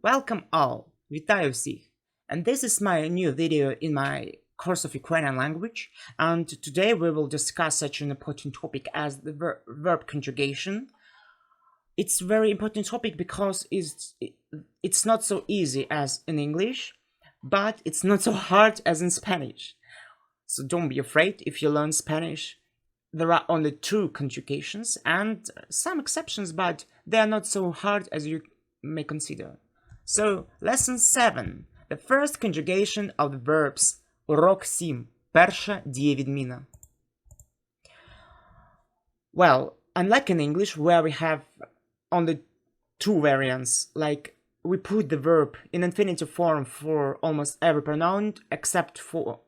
Welcome all! Вітаю всіх! And this is my new video in my course of Ukrainian language, and today we will discuss such an important topic as the verb conjugation. It's a very important topic because it's not so easy as in English, but it's not so hard as in Spanish. So don't be afraid if you learn Spanish. There are only two conjugations and some exceptions, but they are not so hard as you may consider. So, lesson 7. The first conjugation of the verbs. Урок 7. Перша дієвідміна. Well, unlike in English, where we have only two variants, like we put the verb in infinitive form for almost every pronoun except for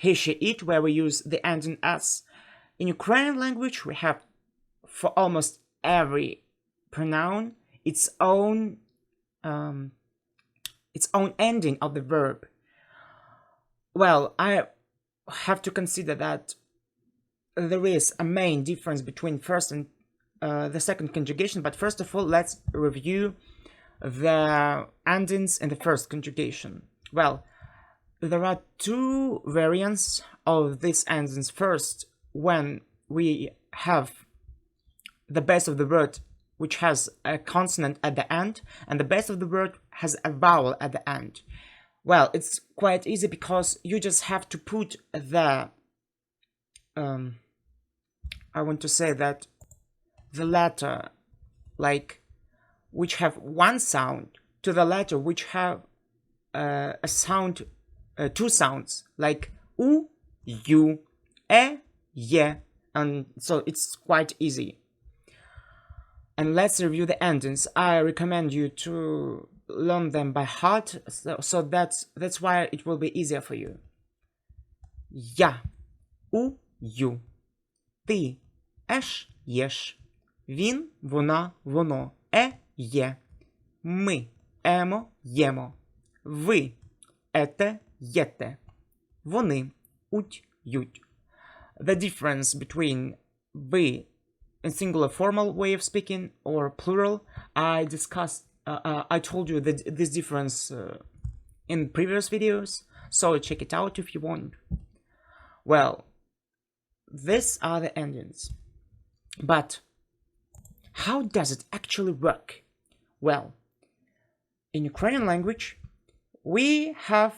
he, she, it, where we use the ending s. In Ukrainian language, we have for almost every pronoun its own ending of the verb. Well, I have to consider that there is a main difference between first and the second conjugation, but first of all, let's review the endings in the first conjugation. Well, there are two variants of these endings. First, when we have the base of the word which has a consonant at the end, and the base of the word has a vowel at the end. Well, it's quite easy because you just have to put the I want to say that the letter like which have one sound to the letter which have a sound, two sounds like u, u, ye, and so it's quite easy. And let's review the endings. I recommend you to learn them by heart, so that's why it will be easier for you. Я, у, ю, ти, еш, єш, він, вона, воно, є, ми, емо, ємо, ви, ете, єте, вони, уть, ють. The difference between we in singular formal way of speaking or plural, I told you that this difference in previous videos, so check it out if you want. Well, these are the endings. But how does it actually work? Well, in Ukrainian language, we have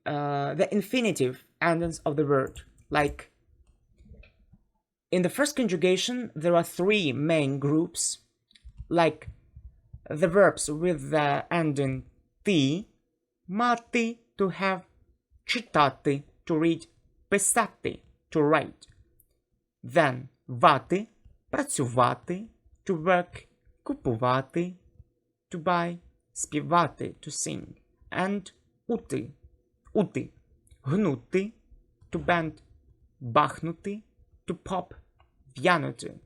the infinitive endings of the word, like in the first conjugation, there are three main groups, like the verbs with the ending ti, mati, to have, читати, to read, писати, to write. Then вати, працювати, to work, купувати, to buy, співати, to sing, and ути, гнути, to bend, бахнути, to pop, в'янути,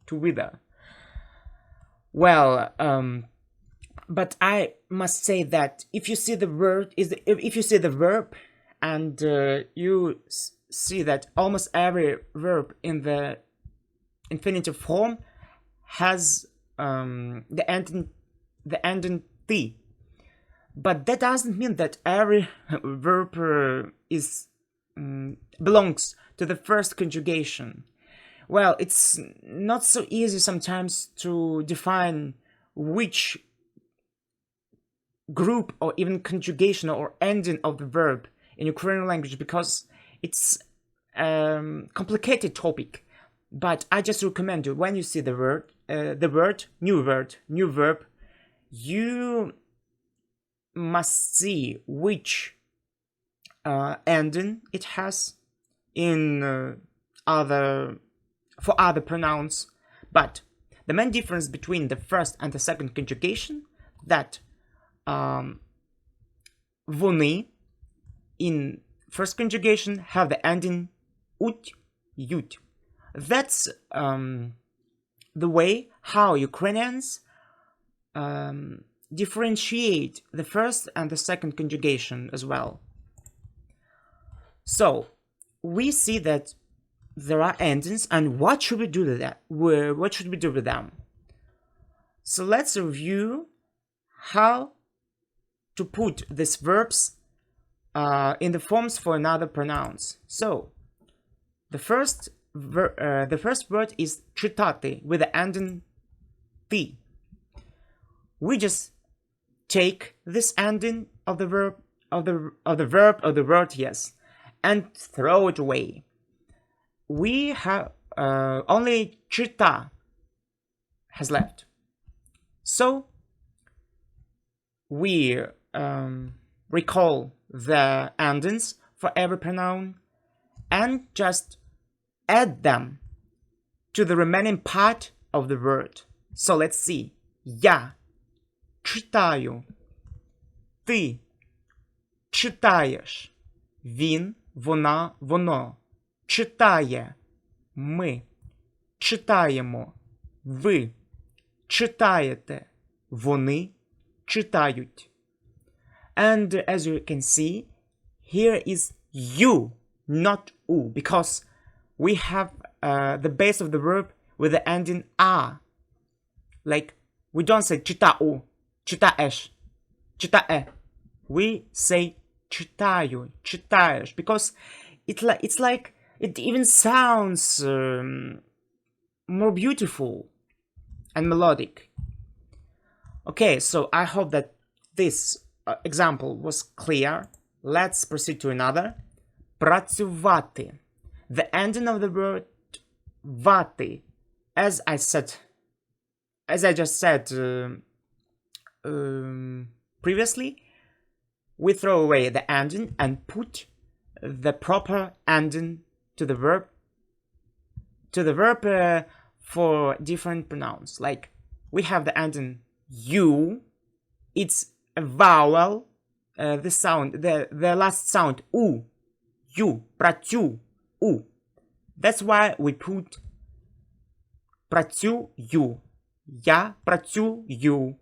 to wither. Well, but I must say that if you see the verb and you see that almost every verb in the infinitive form has the ending t, but that doesn't mean that every verb belongs to the first conjugation. Well, it's not so easy sometimes to define which group or even conjugation or ending of the verb in Ukrainian language because it's a complicated topic. But I just recommend you, when you see the word, new verb, you must see which ending it has in for other pronouns. But the main difference between the first and the second conjugation, that вони in first conjugation have the ending ut, yut. That's the way how Ukrainians differentiate the first and the second conjugation as well. So we see that there are endings, and what should we do with that? What should we do with them? So let's review how to put these verbs in the forms for another pronouns. So the first word is читати with the ending t. We just take this ending of the verb of the word, yes, and throw it away. We have only чита has left. So we recall the endings for every pronoun and just add them to the remaining part of the word. So let's see. Я читаю. Ти читаєш. Він, вона, воно читає. Ми читаємо. Ви читаєте. Вони читають. And as you can see, here is you, not u, because we have the base of the verb with the ending a. Like, we don't say читаю, читаєш, читає. We say читаю, читаєш, because it's like it even sounds more beautiful and melodic. Okay, so I hope that this example was clear. Let's proceed to another. Працювати. The ending of the word вати, as I just said previously, we throw away the ending and put the proper ending to the verb for different pronouns. Like, we have the ending you, it's a vowel, the last sound u, you, працю, u. That's why we put працюю. Я працюю.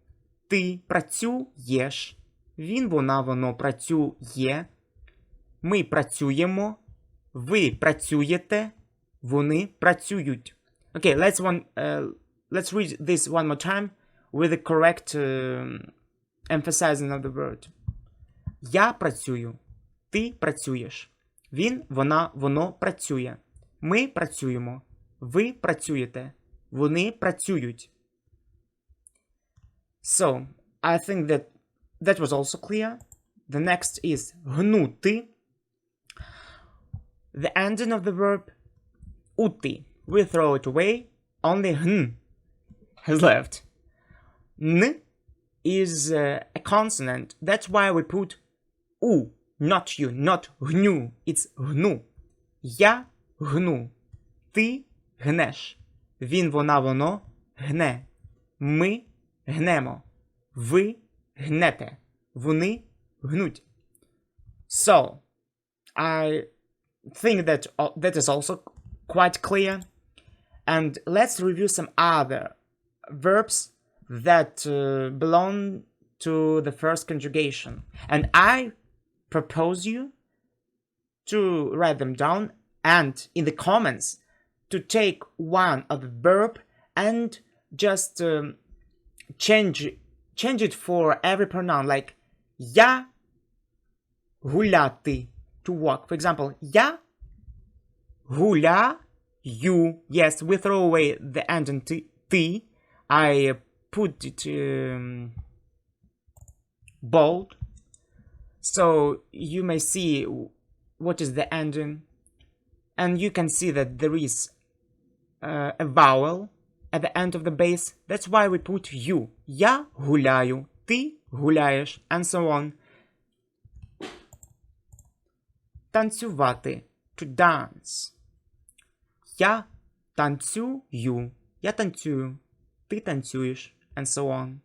Ти працюєш. Він, вона, воно працює. Ми працюємо. Ви працюєте. Вони працюють. Okay, let's read this one more time with the correct emphasizing of the word. Я працюю. Ти працюєш. Він, вона, воно працює. Ми працюємо. Ви працюєте. Вони працюють. So, I think that was also clear. The next is гнути. The ending of the verb ути. We throw it away. Only hn has left. N is a consonant. That's why we put u, not you, not гню. It's гну. Я гну. Ти гнеш. Він, вона, воно гне. Ми гнемо. Ви гнете. Вони гнуть. So, I think that is also quite clear. And let's review some other verbs that belong to the first conjugation. And I propose you to write them down and in the comments to take one of the verb and just change it for every pronoun. Like, я гуляти, to walk. For example, я гуляю. Yes, we throw away the ending t. I put it bold, so you may see what is the ending, and you can see that there is a vowel at the end of the base. That's why we put you. Я гуляю, ти гуляєш, and so on. Танцювати, to dance. Я танцюю, я танцюю, ти танцюєш, and so on.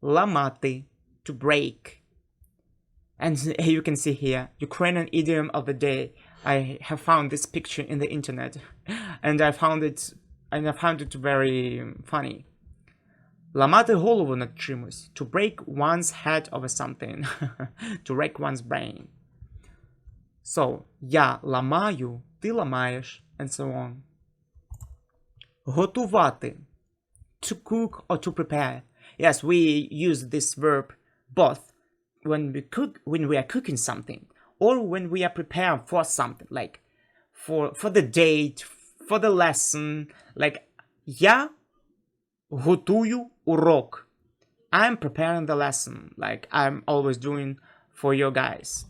Ламати, to break. And you can see here, Ukrainian idiom of the day. I have found this picture in the internet, and I found it very funny. Ламати голову над чимось, to break one's head over something, to wreck one's brain. So, я ламаю, ти ламаєш, and so on. Готувати, to cook or to prepare. Yes, we use this verb both when we are cooking something, or when we are preparing for something, like for the date, for the lesson. Like, я готую урок. I'm preparing the lesson, like I'm always doing for you guys.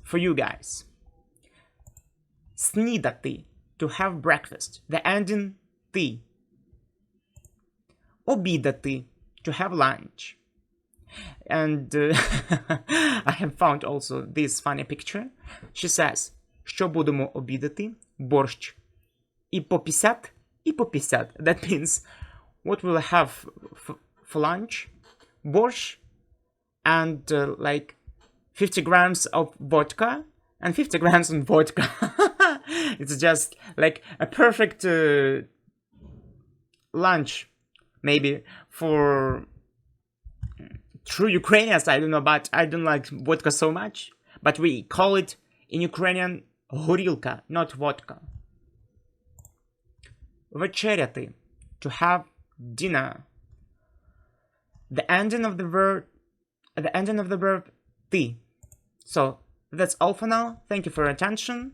Снідати, to have breakfast, the ending ти. Обідати, to have lunch. And I have found also this funny picture. She says, що будемо обідати? Борщ. І по 50, і по 50. That means, what we'll have for lunch? Борщ and like 50 grams of vodka and 50 grams of vodka. It's just like a perfect lunch, maybe for true Ukrainians. I don't know, but I don't like vodka so much. But we call it in Ukrainian горілка, not vodka. Вечеряти, to have dinner. The ending of the verb ти. So that's all for now. Thank you for your attention.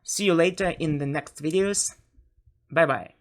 See you later in the next videos. Bye bye.